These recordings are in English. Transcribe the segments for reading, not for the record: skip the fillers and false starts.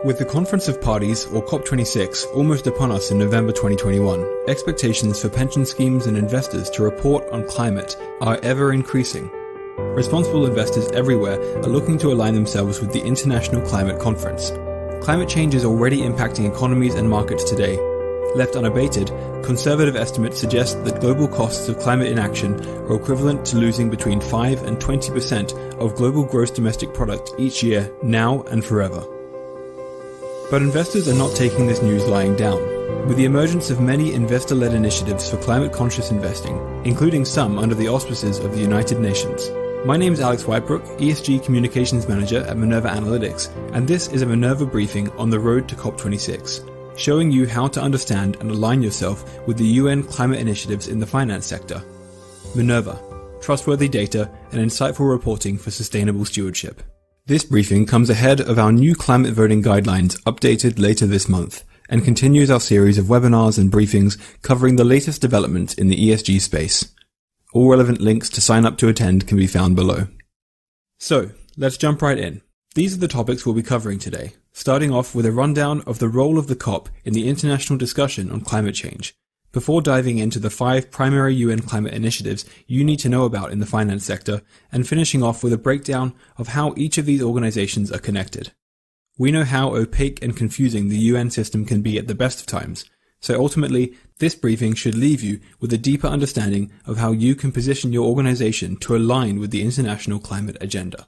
With the Conference of Parties, or COP26, almost upon us in November 2021, expectations for pension schemes and investors to report on climate are ever increasing. Responsible investors everywhere are looking to align themselves with the International Climate Conference. Climate change is already impacting economies and markets today. Left unabated, conservative estimates suggest that global costs of climate inaction are equivalent to losing between 5 and 20% of global gross domestic product each year, now and forever. But investors are not taking this news lying down. With the emergence of many investor-led initiatives for climate-conscious investing, including some under the auspices of the United Nations. My name is Alex Whitebrook, ESG Communications Manager at Minerva Analytics, and this is a Minerva Briefing on the road to COP26, showing you how to understand and align yourself with the UN climate initiatives in the finance sector. Minerva, trustworthy data and insightful reporting for sustainable stewardship. This briefing comes ahead of our new climate voting guidelines updated later this month, and continues our series of webinars and briefings covering the latest developments in the ESG space. All relevant links to sign up to attend can be found below. So, let's jump right in. These are the topics we'll be covering today, starting off with a rundown of the role of the COP in the international discussion on climate change, before diving into the 5 primary UN climate initiatives you need to know about in the finance sector, and finishing off with a breakdown of how each of these organizations are connected. We know how opaque and confusing the UN system can be at the best of times, so ultimately, this briefing should leave you with a deeper understanding of how you can position your organization to align with the international climate agenda.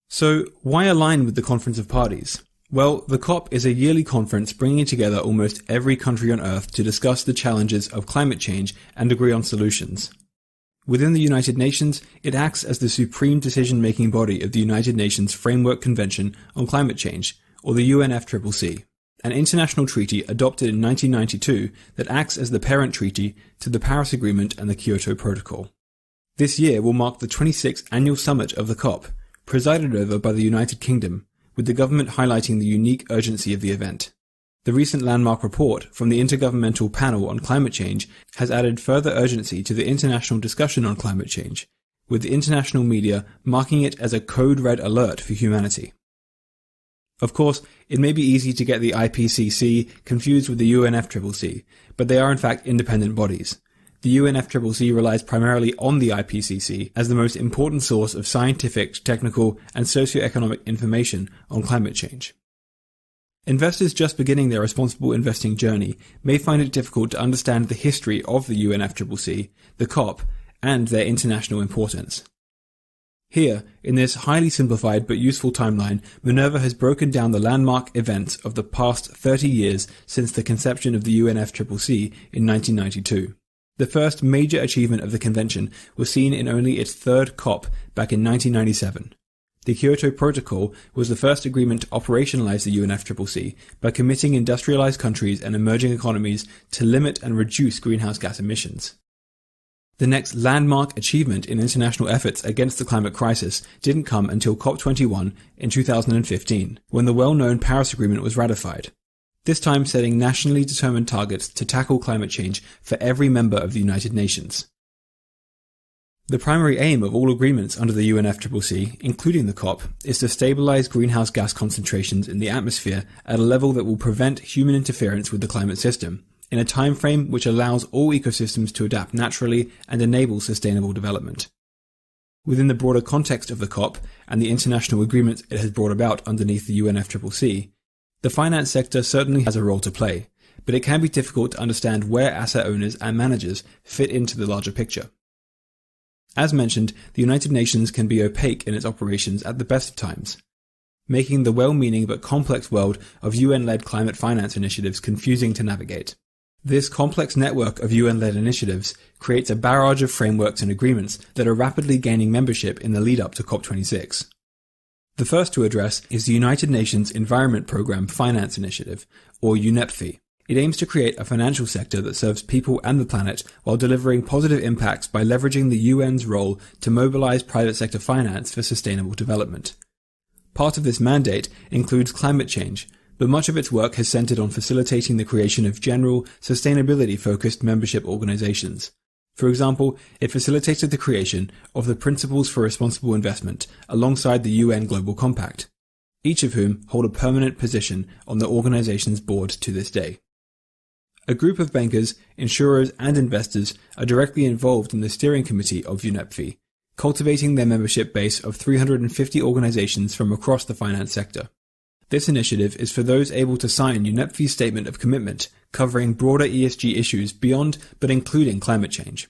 So, why align with the Conference of Parties? Well, the COP is a yearly conference bringing together almost every country on Earth to discuss the challenges of climate change and agree on solutions. Within the United Nations, it acts as the supreme decision-making body of the United Nations Framework Convention on Climate Change, or the UNFCCC, an international treaty adopted in 1992 that acts as the parent treaty to the Paris Agreement and the Kyoto Protocol. This year will mark the 26th annual summit of the COP, presided over by the United Kingdom, with the government highlighting the unique urgency of the event. The recent landmark report from the Intergovernmental Panel on Climate Change has added further urgency to the international discussion on climate change, with the international media marking it as a code red alert for humanity. Of course, it may be easy to get the IPCC confused with the UNFCCC, but they are in fact independent bodies. The UNFCCC relies primarily on the IPCC as the most important source of scientific, technical, and socio-economic information on climate change. Investors just beginning their responsible investing journey may find it difficult to understand the history of the UNFCCC, the COP, and their international importance. Here, in this highly simplified but useful timeline, Minerva has broken down the landmark events of the past 30 years since the conception of the UNFCCC in 1992. The first major achievement of the convention was seen in only its third COP back in 1997. The Kyoto Protocol was the first agreement to operationalize the UNFCCC by committing industrialized countries and emerging economies to limit and reduce greenhouse gas emissions. The next landmark achievement in international efforts against the climate crisis didn't come until COP21 in 2015, when the well-known Paris Agreement was ratified. This time setting nationally determined targets to tackle climate change for every member of the United Nations. The primary aim of all agreements under the UNFCCC, including the COP, is to stabilize greenhouse gas concentrations in the atmosphere at a level that will prevent human interference with the climate system, in a time frame which allows all ecosystems to adapt naturally and enable sustainable development. Within the broader context of the COP and the international agreements it has brought about underneath the UNFCCC, the finance sector certainly has a role to play, but it can be difficult to understand where asset owners and managers fit into the larger picture. As mentioned, the United Nations can be opaque in its operations at the best of times, making the well-meaning but complex world of UN-led climate finance initiatives confusing to navigate. This complex network of UN-led initiatives creates a barrage of frameworks and agreements that are rapidly gaining membership in the lead-up to COP26. The first to address is the United Nations Environment Programme Finance Initiative, or UNEPFI. It aims to create a financial sector that serves people and the planet while delivering positive impacts by leveraging the UN's role to mobilize private sector finance for sustainable development. Part of this mandate includes climate change, but much of its work has centered on facilitating the creation of general, sustainability-focused membership organizations. For example, it facilitated the creation of the Principles for Responsible Investment alongside the UN Global Compact. each of whom hold a permanent position on the organization's board to this day. A group of bankers, insurers, and investors are directly involved in the steering committee of UNEP, cultivating their membership base of 350 organizations from across the finance sector. This initiative is for those able to sign UNEP's statement of commitment, covering broader ESG issues beyond but including climate change.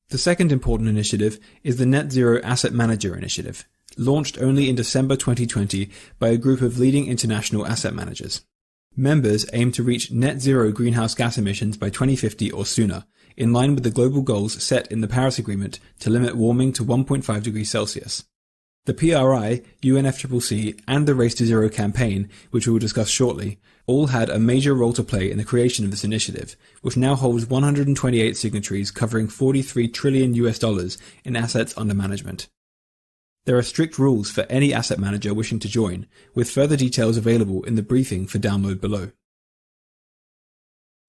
The second important initiative is the Net Zero Asset Manager Initiative, launched only in December 2020 by a group of leading international asset managers. Members aim to reach net zero greenhouse gas emissions by 2050 or sooner, in line with the global goals set in the Paris Agreement to limit warming to 1.5 degrees Celsius. The PRI, UNFCCC, and the Race to Zero campaign, which we will discuss shortly, all had a major role to play in the creation of this initiative, which now holds 128 signatories covering $43 trillion in assets under management. There are strict rules for any asset manager wishing to join, with further details available in the briefing for download below.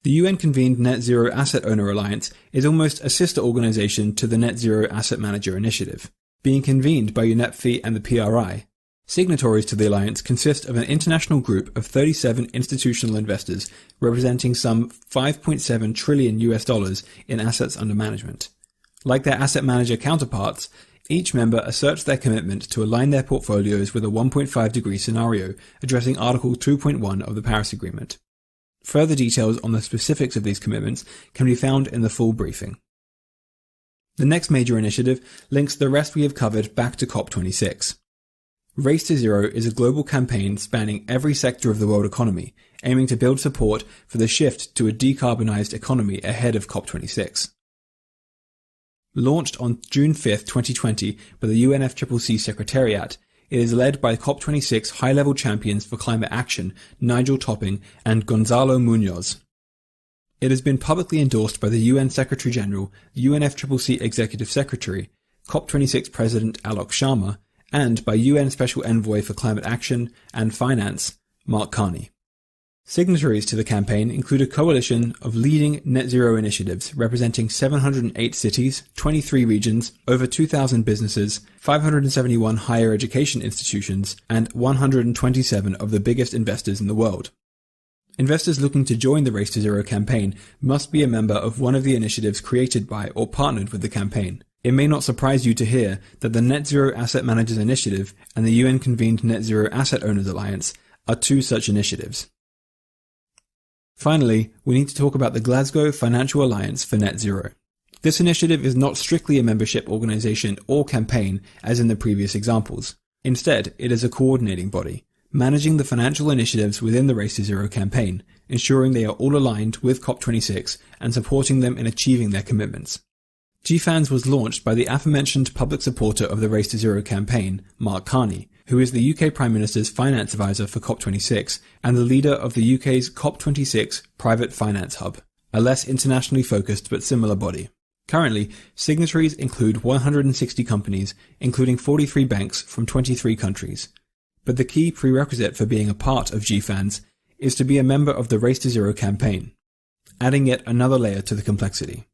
The UN-convened Net Zero Asset Owner Alliance is almost a sister organization to the Net Zero Asset Manager Initiative, being convened by UNEP and the PRI. Signatories to the alliance consist of an international group of 37 institutional investors representing some $5.7 trillion in assets under management. Like their asset manager counterparts, each member asserts their commitment to align their portfolios with a 1.5 degree scenario, addressing Article 2.1 of the Paris Agreement. Further details on the specifics of these commitments can be found in the full briefing. The next major initiative links the rest we have covered back to COP26. Race to Zero is a global campaign spanning every sector of the world economy, aiming to build support for the shift to a decarbonized economy ahead of COP26. Launched on June 5, 2020 by the UNFCCC Secretariat, it is led by COP26 high-level champions for climate action Nigel Topping and Gonzalo Munoz. It has been publicly endorsed by the UN Secretary-General, UNFCCC Executive Secretary, COP26 President Alok Sharma, and by UN Special Envoy for Climate Action and Finance, Mark Carney. Signatories to the campaign include a coalition of leading net zero initiatives representing 708 cities, 23 regions, over 2,000 businesses, 571 higher education institutions, and 127 of the biggest investors in the world. Investors looking to join the Race to Zero campaign must be a member of one of the initiatives created by or partnered with the campaign. It may not surprise you to hear that the Net Zero Asset Managers Initiative and the UN-convened Net Zero Asset Owners Alliance are two such initiatives. Finally, we need to talk about the Glasgow Financial Alliance for Net Zero. This initiative is not strictly a membership organization or campaign as in the previous examples. Instead, it is a coordinating body, managing the financial initiatives within the Race to Zero campaign, ensuring they are all aligned with COP26 and supporting them in achieving their commitments. GFANZ was launched by the aforementioned public supporter of the Race to Zero campaign, Mark Carney, who is the UK Prime Minister's finance advisor for COP26 and the leader of the UK's COP26 Private Finance Hub, a less internationally focused but similar body. Currently, signatories include 160 companies, including 43 banks from 23 countries. But the key prerequisite for being a part of GFANZ is to be a member of the Race to Zero campaign, adding yet another layer to the complexity.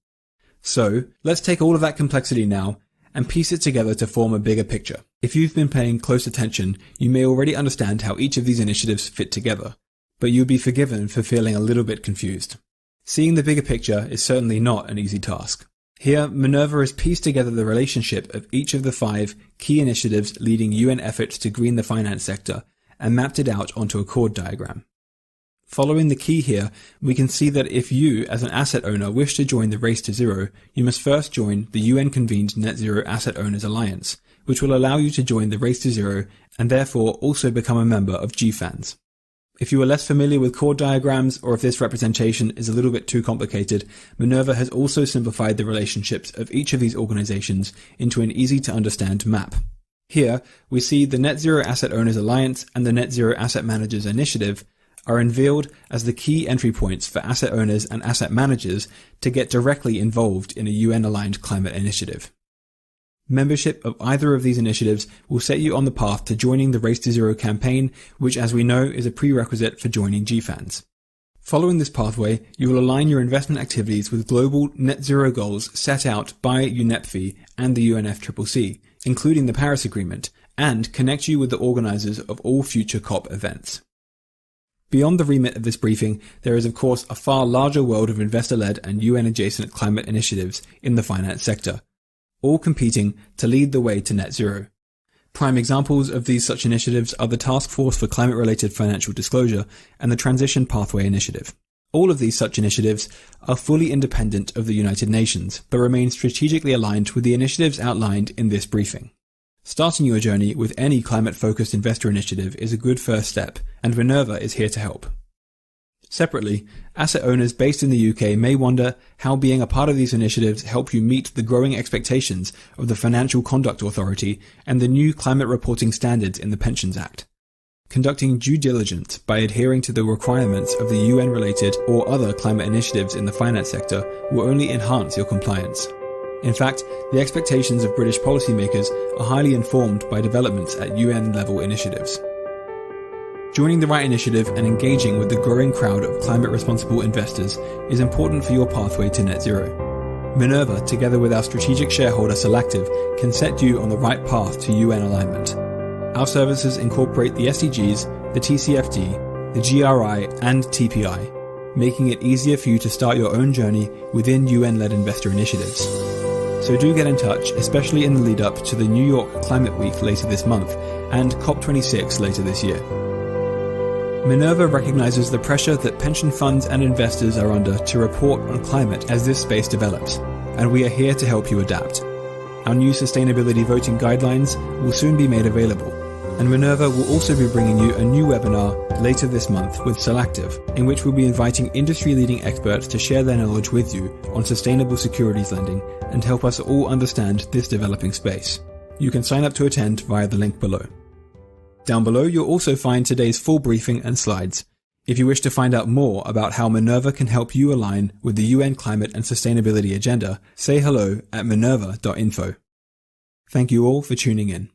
So, let's take all of that complexity now and piece it together to form a bigger picture. If you've been paying close attention, you may already understand how each of these initiatives fit together, but you'll be forgiven for feeling a little bit confused. Seeing the bigger picture is certainly not an easy task. Here, Minerva has pieced together the relationship of each of the 5 key initiatives leading UN efforts to green the finance sector and mapped it out onto a chord diagram. Following the key here, we can see that if you, as an asset owner, wish to join the Race to Zero, you must first join the UN-convened Net Zero Asset Owners Alliance, which will allow you to join the Race to Zero and therefore also become a member of GFANZ. If you are less familiar with chord diagrams, or if this representation is a little bit too complicated, Minerva has also simplified the relationships of each of these organizations into an easy-to-understand map. Here, we see the Net Zero Asset Owners Alliance and the Net Zero Asset Managers Initiative are unveiled as the key entry points for asset owners and asset managers to get directly involved in a UN-aligned climate initiative. Membership of either of these initiatives will set you on the path to joining the Race to Zero campaign, which, as we know, is a prerequisite for joining GFANZ. Following this pathway, you will align your investment activities with global net zero goals set out by UNEP and the UNFCCC, including the Paris Agreement, and connect you with the organizers of all future COP events. Beyond the remit of this briefing, there is of course a far larger world of investor-led and UN-adjacent climate initiatives in the finance sector, all competing to lead the way to net zero. Prime examples of these such initiatives are the Task Force for Climate-Related Financial Disclosure and the Transition Pathway Initiative. All of these such initiatives are fully independent of the United Nations, but remain strategically aligned with the initiatives outlined in this briefing. Starting your journey with any climate-focused investor initiative is a good first step, and Minerva is here to help. Separately, asset owners based in the UK may wonder how being a part of these initiatives help you meet the growing expectations of the Financial Conduct Authority and the new climate reporting standards in the Pensions Act. Conducting due diligence by adhering to the requirements of the UN-related or other climate initiatives in the finance sector will only enhance your compliance. In fact, the expectations of British policymakers are highly informed by developments at UN-level initiatives. Joining the right initiative and engaging with the growing crowd of climate-responsible investors is important for your pathway to net zero. Minerva, together with our strategic shareholder Selective, can set you on the right path to UN alignment. Our services incorporate the SDGs, the TCFD, the GRI, and TPI, making it easier for you to start your own journey within UN-led investor initiatives. So do get in touch, especially in the lead up to the New York Climate Week later this month and COP26 later this year. Minerva recognizes the pressure that pension funds and investors are under to report on climate as this space develops, and we are here to help you adapt. Our new sustainability voting guidelines will soon be made available, and Minerva will also be bringing you a new webinar later this month with Selective, in which we'll be inviting industry-leading experts to share their knowledge with you on sustainable securities lending and help us all understand this developing space. You can sign up to attend via the link below. Down below you'll also find today's full briefing and slides. If you wish to find out more about how Minerva can help you align with the UN climate and sustainability agenda, say hello at minerva.info. Thank you all for tuning in.